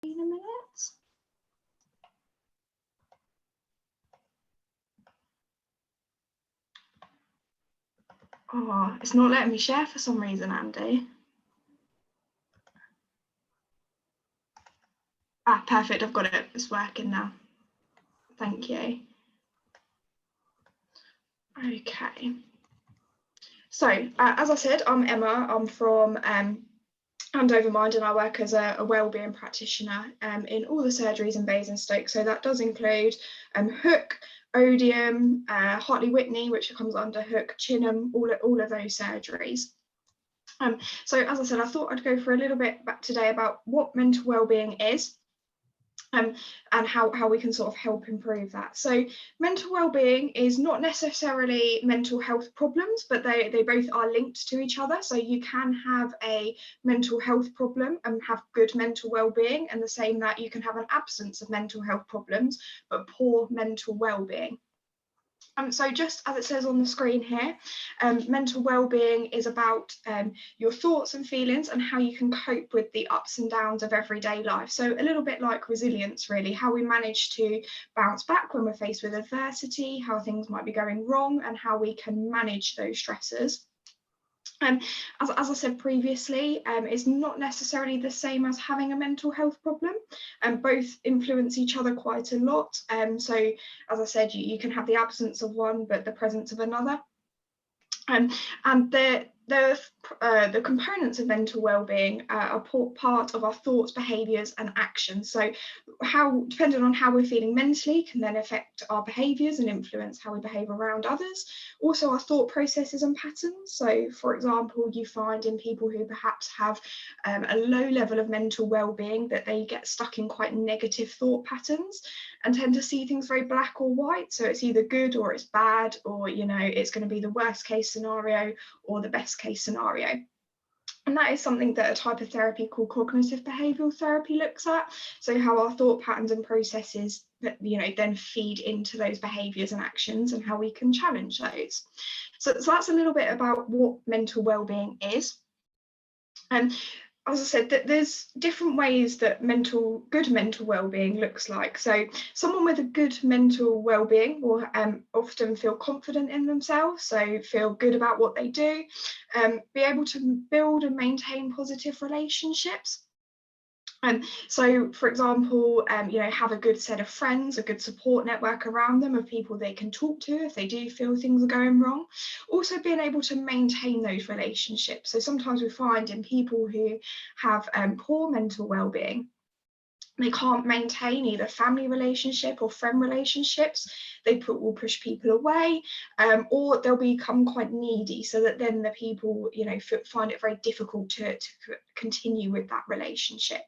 in a minute. Oh, it's not letting me share for some reason, Andy. Ah, perfect, I've got it, it's working now. Thank you. Okay. So, as I said, I'm Emma, I'm from Andover Mind, and I work as a wellbeing practitioner in all the surgeries in Basingstoke. So that does include Hook, Odium, Hartley Whitney, which comes under Hook, Chinham, all of those surgeries. So as I said, I thought I'd go for a little bit back today about what mental wellbeing is. And how we can sort of help improve that. So mental well-being is not necessarily mental health problems, but they both are linked to each other. So you can have a mental health problem and have good mental well-being, and the same that you can have an absence of mental health problems but poor mental well-being. So just as it says on the screen here, mental well-being is about your thoughts and feelings and how you can cope with the ups and downs of everyday life. So a little bit like resilience, really, how we manage to bounce back when we're faced with adversity, how things might be going wrong, and how we can manage those stresses. As I said previously, it's not necessarily the same as having a mental health problem, and both influence each other quite a lot. So as I said, you can have the absence of one but the presence of another. And the components of mental well-being are part of our thoughts, behaviours and actions. So how, depending on how we're feeling mentally, can then affect our behaviours and influence how we behave around others. Also our thought processes and patterns. So for example, you find in people who perhaps have a low level of mental well-being that they get stuck in quite negative thought patterns and tend to see things very black or white. So it's either good or it's bad, or it's going to be the worst case scenario or the best case scenario. And that is something that a type of therapy called cognitive behavioural therapy looks at. So how our thought patterns and processes that then feed into those behaviours and actions, and how we can challenge those. So that's a little bit about what mental well-being is. And as I said, that there's different ways that good mental well-being looks like. So someone with a good mental well-being will often feel confident in themselves, so feel good about what they do, be able to build and maintain positive relationships. So, for example, have a good set of friends, a good support network around them of people they can talk to if they do feel things are going wrong. Also being able to maintain those relationships. So sometimes we find in people who have poor mental well-being, they can't maintain either family relationship or friend relationships. They will push people away, or they'll become quite needy, so that then the people find it very difficult to continue with that relationship.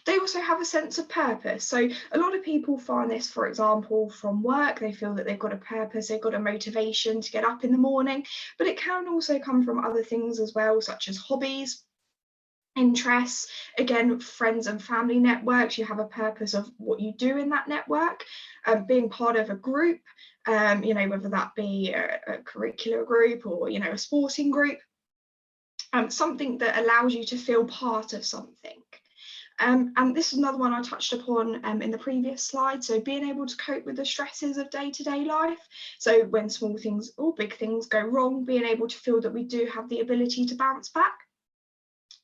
They also have a sense of purpose. So a lot of people find this, for example, from work. They feel that they've got a purpose, they've got a motivation to get up in the morning, but it can also come from other things as well, such as hobbies, interests, again, friends and family networks. You have a purpose of what you do in that network, being part of a group, whether that be a curricular group or a sporting group, something that allows you to feel part of something. And this is another one I touched upon in the previous slide. So being able to cope with the stresses of day-to-day life. So when small things or big things go wrong, being able to feel that we do have the ability to bounce back.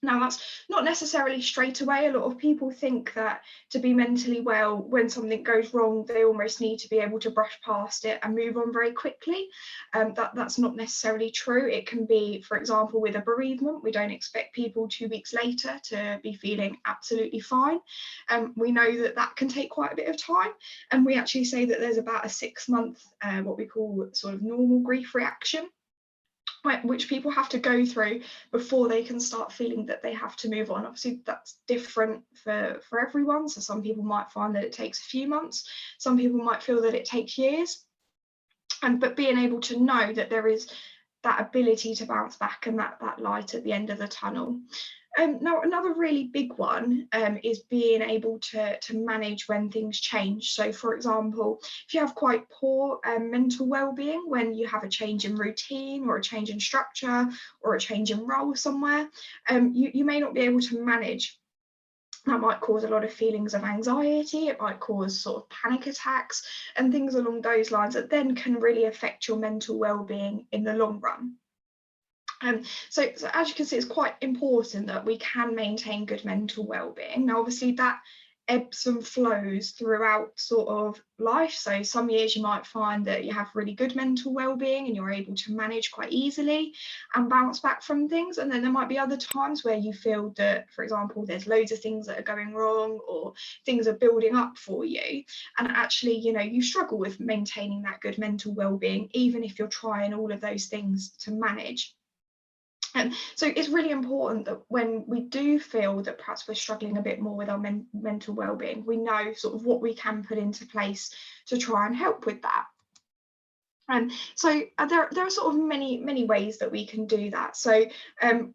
Now, that's not necessarily straight away. A lot of people think that to be mentally well, when something goes wrong, they almost need to be able to brush past it and move on very quickly. That's not necessarily true. It can be, for example, with a bereavement, we don't expect people 2 weeks later to be feeling absolutely fine. We know that that can take quite a bit of time. And we actually say that there's about a 6-month, what we call sort of normal grief reaction, which people have to go through before they can start feeling that they have to move on. Obviously, that's different for everyone. So some people might find that it takes a few months. Some people might feel that it takes years. But being able to know that there is that ability to bounce back and that light at the end of the tunnel. Now, another really big one is being able to manage when things change. So, for example, if you have quite poor mental well-being, when you have a change in routine or a change in structure or a change in role somewhere, you may not be able to manage That might cause a lot of feelings of anxiety, it might cause sort of panic attacks and things along those lines that then can really affect your mental well-being in the long run. So as you can see, it's quite important that we can maintain good mental well-being. Now, obviously, that ebbs and flows throughout sort of life. So some years you might find that you have really good mental well-being and you're able to manage quite easily and bounce back from things. And then there might be other times where you feel that, for example, there's loads of things that are going wrong or things are building up for you. And actually, you struggle with maintaining that good mental well-being, even if you're trying all of those things to manage. So it's really important that when we do feel that perhaps we're struggling a bit more with our mental well-being, we know sort of what we can put into place to try and help with that. And so there are sort of many ways that we can do that. So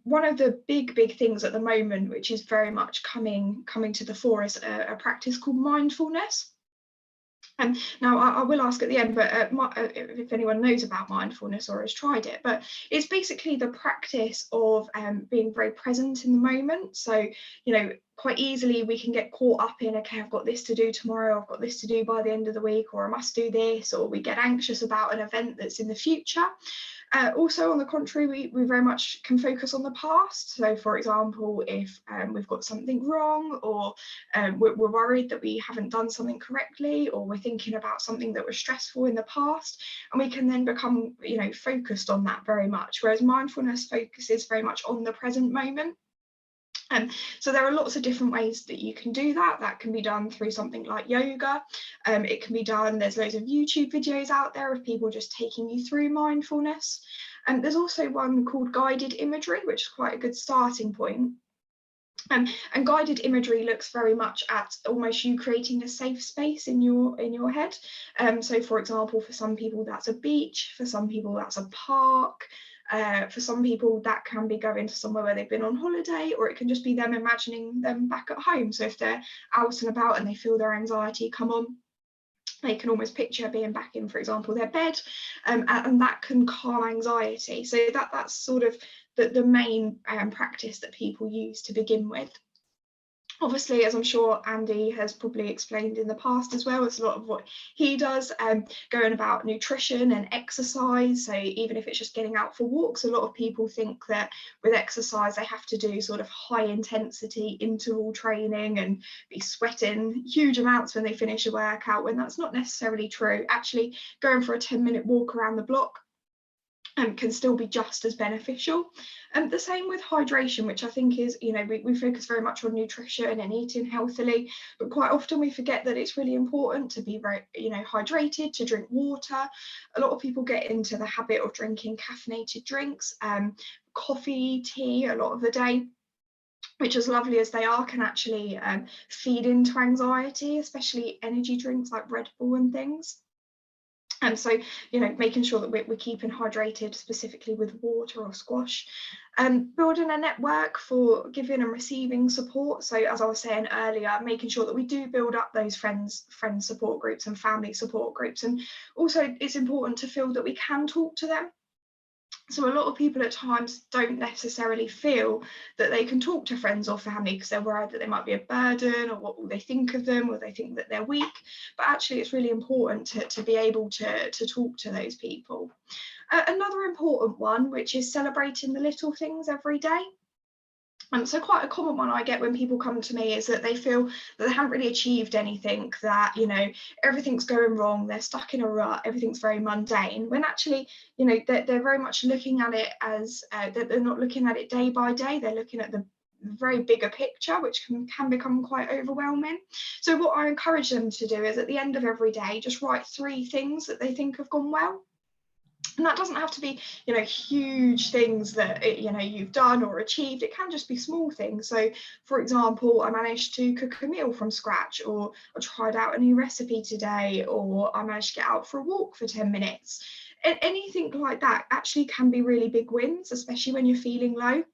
one of the big things at the moment, which is very much coming to the fore, is a practice called mindfulness. Now, I will ask at the end, but if anyone knows about mindfulness or has tried it, but it's basically the practice of being very present in the moment. So, quite easily we can get caught up in, okay, I've got this to do tomorrow, I've got this to do by the end of the week, or I must do this, or we get anxious about an event that's in the future. Also, on the contrary, we very much can focus on the past. So, for example, if we've got something wrong, or we're worried that we haven't done something correctly, or we're thinking about something that was stressful in the past, and we can then become, focused on that very much. Whereas mindfulness focuses very much on the present moment. So there are lots of different ways that you can do that. That can be done through something like yoga. It can be done, there's loads of YouTube videos out there of people just taking you through mindfulness. And there's also one called guided imagery, which is quite a good starting point. And guided imagery looks very much at almost you creating a safe space in your head. So for example, for some people that's a beach, for some people that's a park. For some people that can be going to somewhere where they've been on holiday, or it can just be them imagining them back at home. So if they're out and about and they feel their anxiety come on, they can almost picture being back in, for example, their bed, and that can calm anxiety. So that's sort of the main practice that people use to begin with. Obviously, as I'm sure Andy has probably explained in the past as well, it's a lot of what he does, going about nutrition and exercise. So even if it's just getting out for walks, a lot of people think that with exercise they have to do sort of high intensity interval training and be sweating huge amounts when they finish a workout, when that's not necessarily true. Actually, going for a 10-minute walk around the block can still be just as beneficial. And the same with hydration, which I think is, we focus very much on nutrition and eating healthily, but quite often we forget that it's really important to be very, hydrated, to drink water. A lot of people get into the habit of drinking caffeinated drinks, coffee, tea a lot of the day, which, as lovely as they are, can actually feed into anxiety, especially energy drinks like Red Bull and things. And so, making sure that we're keeping hydrated, specifically with water or squash. Building a network for giving and receiving support. So as I was saying earlier, making sure that we do build up those friends support groups and family support groups. And also it's important to feel that we can talk to them. So a lot of people at times don't necessarily feel that they can talk to friends or family because they're worried that they might be a burden, or what will they think of them, or they think that they're weak. But actually it's really important to be able to talk to those people. Another important one, which is celebrating the little things every day. So quite a common one I get when people come to me is that they feel that they haven't really achieved anything, that, everything's going wrong, they're stuck in a rut, everything's very mundane, when actually, they're very much looking at it as, that they're not looking at it day by day, they're looking at the very bigger picture, which can become quite overwhelming. So what I encourage them to do is at the end of every day, just write 3 things that they think have gone well. And that doesn't have to be, huge things that, you've done or achieved. It can just be small things. So, for example, I managed to cook a meal from scratch, or I tried out a new recipe today, or I managed to get out for a walk for 10 minutes. Anything like that actually can be really big wins, especially when you're feeling low.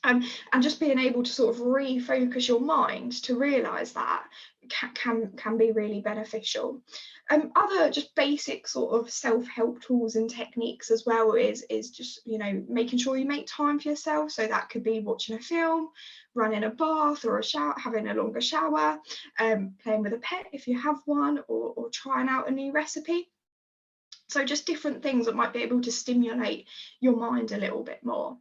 And just being able to sort of refocus your mind to realise that, can be really beneficial. Other just basic sort of self-help tools and techniques as well is just, you know, making sure you make time for yourself. So that could be watching a film, running a bath or a shower, having a longer shower, playing with a pet if you have one, or trying out a new recipe. So just different things that might be able to stimulate your mind a little bit more.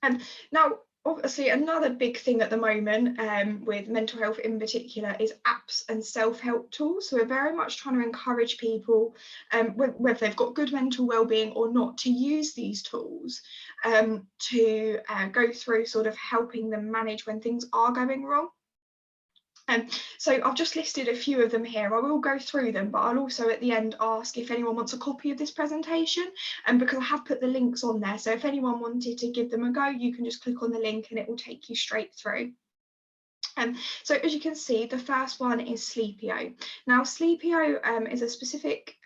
And now, obviously, another big thing at the moment with mental health in particular is apps and self-help tools. So we're very much trying to encourage people, whether they've got good mental well-being or not, to use these tools to go through sort of helping them manage when things are going wrong. So I've just listed a few of them here. I will go through them, but I'll also at the end ask if anyone wants a copy of this presentation, and because I have put the links on there, so if anyone wanted to give them a go, you can just click on the link and it will take you straight through. So as you can see, the first one is Sleepio. Now, Sleepio is a specific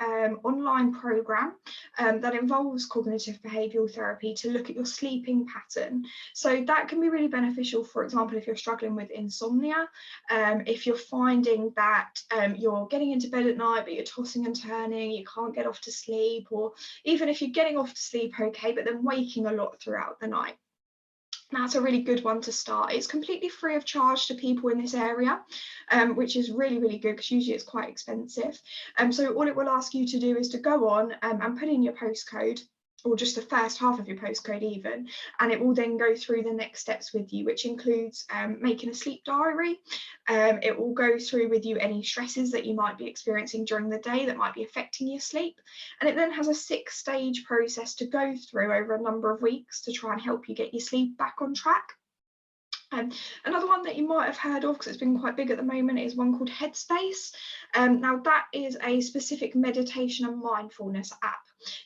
online program that involves cognitive behavioural therapy to look at your sleeping pattern. So that can be really beneficial, for example, if you're struggling with insomnia, if you're finding that you're getting into bed at night, but you're tossing and turning, you can't get off to sleep, or even if you're getting off to sleep okay, but then waking a lot throughout the night. That's a really good one to start. It's completely free of charge to people in this area, which is really, really good, because usually it's quite expensive. So all it will ask you to do is to go on and put in your postcode, or just the first half of your postcode even, and it will then go through the next steps with you, which includes making a sleep diary. It will go through with you any stresses that you might be experiencing during the day that might be affecting your sleep. And it then has a 6-stage process to go through over a number of weeks to try and help you get your sleep back on track. Another one that you might have heard of, because it's been quite big at the moment, is one called Headspace. Now that is a specific meditation and mindfulness app.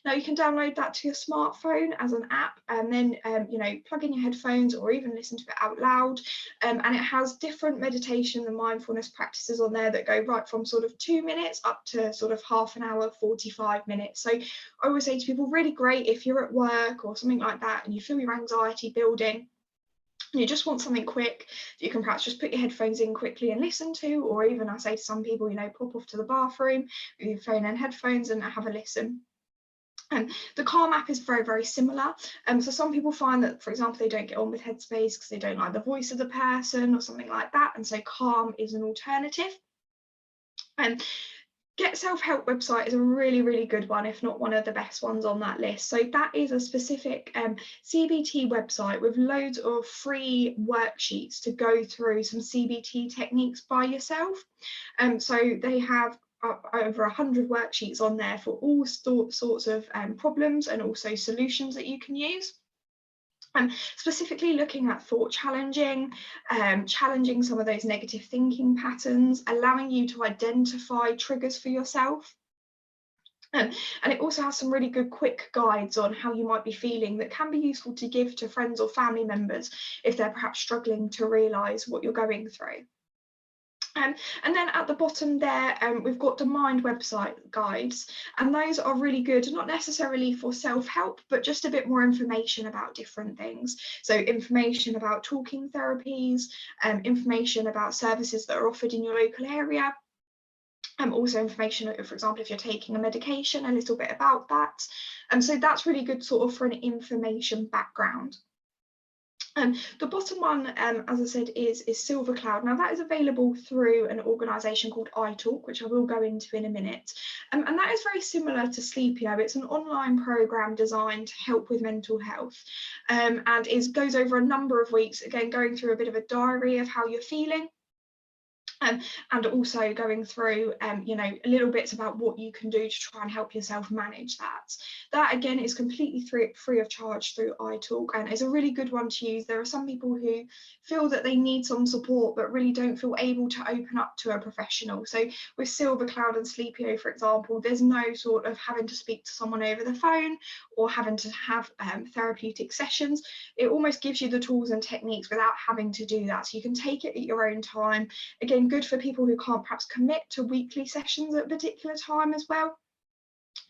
Now you can download that to your smartphone as an app, and then you know, plug in your headphones or even listen to it out loud. And it has different meditation and mindfulness practices on there that go right from sort of 2 minutes up to sort of half an hour, 45 minutes. So I always say to people, really great if you're at work or something like that and you feel your anxiety building, you just want something quick, you can perhaps just put your headphones in quickly and listen to, or even I say to some people, you know, pop off to the bathroom with your phone and headphones and have a listen. The Calm app is very, very similar. So some people find that, for example, they don't get on with Headspace because they don't like the voice of the person or something like that, and so Calm is an alternative. Get Self-Help website is a really, really good one, if not one of the best ones on that list. So that is a specific CBT website with loads of free worksheets to go through some CBT techniques by yourself. So they have over 100 worksheets on there for all sorts of problems and also solutions that you can use. Specifically looking at thought challenging, challenging some of those negative thinking patterns, allowing you to identify triggers for yourself. And it also has some really good quick guides on how you might be feeling that can be useful to give to friends or family members if they're perhaps struggling to realise what you're going through. And then at the bottom there, we've got the Mind website guides, and those are really good, not necessarily for self-help, but just a bit more information about different things. So information about talking therapies, information about services that are offered in your local area, also information, for example, if you're taking a medication, a little bit about that. And so that's really good sort of for an information background. The bottom one, as I said, is Silver Cloud. Now that is available through an organisation called iTalk, which I will go into in a minute. And that is very similar to Sleepio. It's an online programme designed to help with mental health, and goes over a number of weeks, again, going through a bit of a diary of how you're feeling. And also going through, you know, little bits about what you can do to try and help yourself manage that. That again is completely free of charge through iTalk, and is a really good one to use. There are some people who feel that they need some support but really don't feel able to open up to a professional. So with Silver Cloud and Sleepio, for example, there's no sort of having to speak to someone over the phone or having to have therapeutic sessions. It almost gives you the tools and techniques without having to do that. So you can take it at your own time. Again, good for people who can't perhaps commit to weekly sessions at a particular time as well.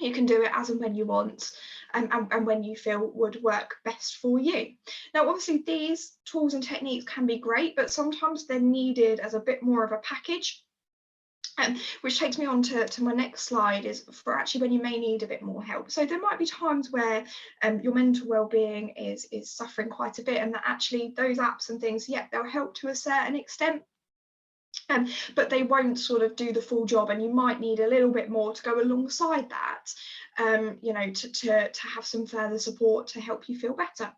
You can do it as and when you want, and when you feel would work best for you. Now, obviously, these tools and techniques can be great, but sometimes they're needed as a bit more of a package. Which takes me on to my next slide, is for actually when you may need a bit more help. So there might be times where your mental well-being is suffering quite a bit, and that actually those apps and things, yeah, they'll help to a certain extent, but they won't sort of do the full job, and you might need a little bit more to go alongside that, you know, to have some further support to help you feel better.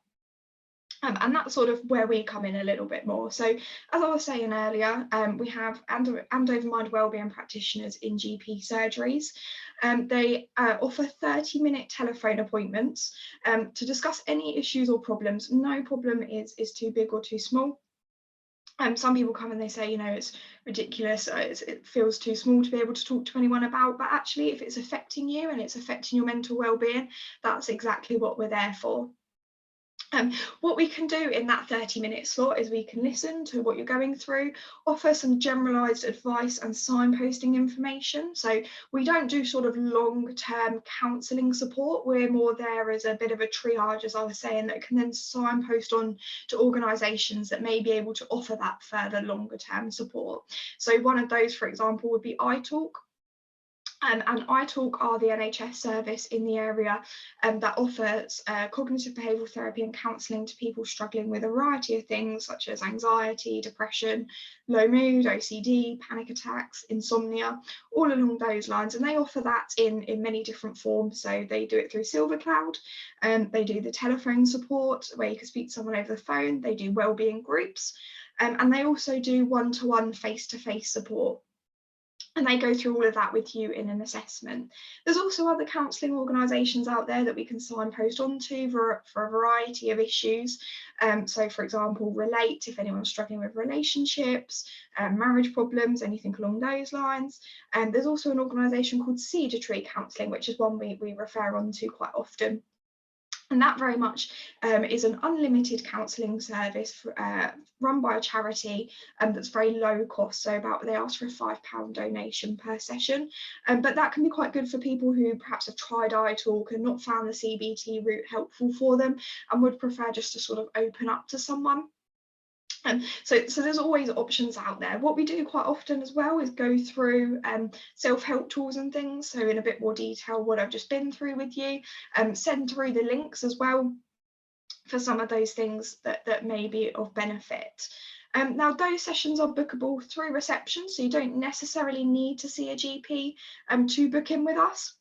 And that's sort of where we come in a little bit more. So as I was saying earlier, we have Andover Mind Wellbeing practitioners in GP surgeries. They offer 30-minute telephone appointments to discuss any issues or problems. No problem is too big or too small. Some people come and they say, you know, it's ridiculous, it feels too small to be able to talk to anyone about, but actually if it's affecting you and it's affecting your mental well-being, that's exactly what we're there for. What we can do in that 30-minute slot is we can listen to what you're going through, offer some generalised advice and signposting information. So we don't do sort of long-term counselling support. We're more there as a bit of a triage, as I was saying, that can then signpost on to organisations that may be able to offer that further longer-term support. So one of those, for example, would be iTalk. And iTalk are the NHS service in the area that offers cognitive behavioural therapy and counselling to people struggling with a variety of things such as anxiety, depression, low mood, OCD, panic attacks, insomnia, all along those lines. And they offer that in many different forms. So they do it through SilverCloud, they do the telephone support where you can speak to someone over the phone, they do wellbeing groups, and they also do one-to-one face-to-face support. And they go through all of that with you in an assessment. There's also other counselling organisations out there that we can signpost onto for a variety of issues. So, for example, Relate, if anyone's struggling with relationships, marriage problems, anything along those lines. And there's also an organisation called Cedar Tree Counselling, which is one we refer on to quite often. And that very much is an unlimited counselling service run by a charity that's very low cost. So they ask for a £5 donation per session. But that can be quite good for people who perhaps have tried iTalk and not found the CBT route helpful for them and would prefer just to sort of open up to someone. So there's always options out there. What we do quite often as well is go through self-help tools and things, so in a bit more detail what I've just been through with you, send through the links as well for some of those things that may be of benefit. Now those sessions are bookable through reception, so you don't necessarily need to see a GP to book in with us.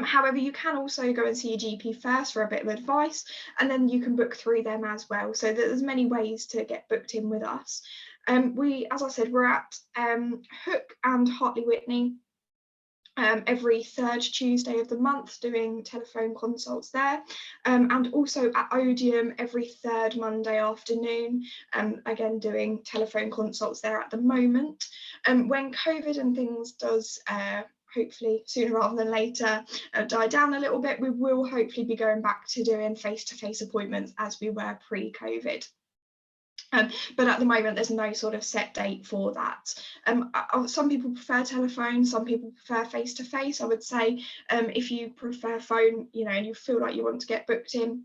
However, you can also go and see a GP first for a bit of advice, and then you can book through them as well. So there's many ways to get booked in with us. As I said, we're at Hook and Hartley Whitney every third Tuesday of the month doing telephone consults there, and also at Odium every third Monday afternoon, again doing telephone consults there at the moment. When COVID and things does hopefully sooner rather than later die down a little bit, we will hopefully be going back to doing face-to-face appointments as we were pre-COVID. But at the moment there's no sort of set date for that. Some people prefer telephone, some people prefer face-to-face. I would say if you prefer phone, you know, and you feel like you want to get booked in,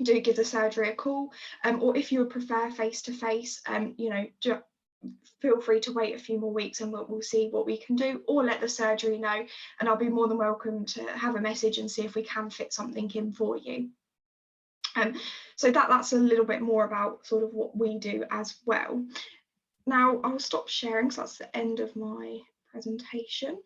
do give the surgery a call, or if you would prefer face-to-face, you know, feel free to wait a few more weeks and we'll see what we can do, or let the surgery know, and I'll be more than welcome to have a message and see if we can fit something in for you. So that's a little bit more about sort of what we do as well. Now I'll stop sharing because that's the end of my presentation.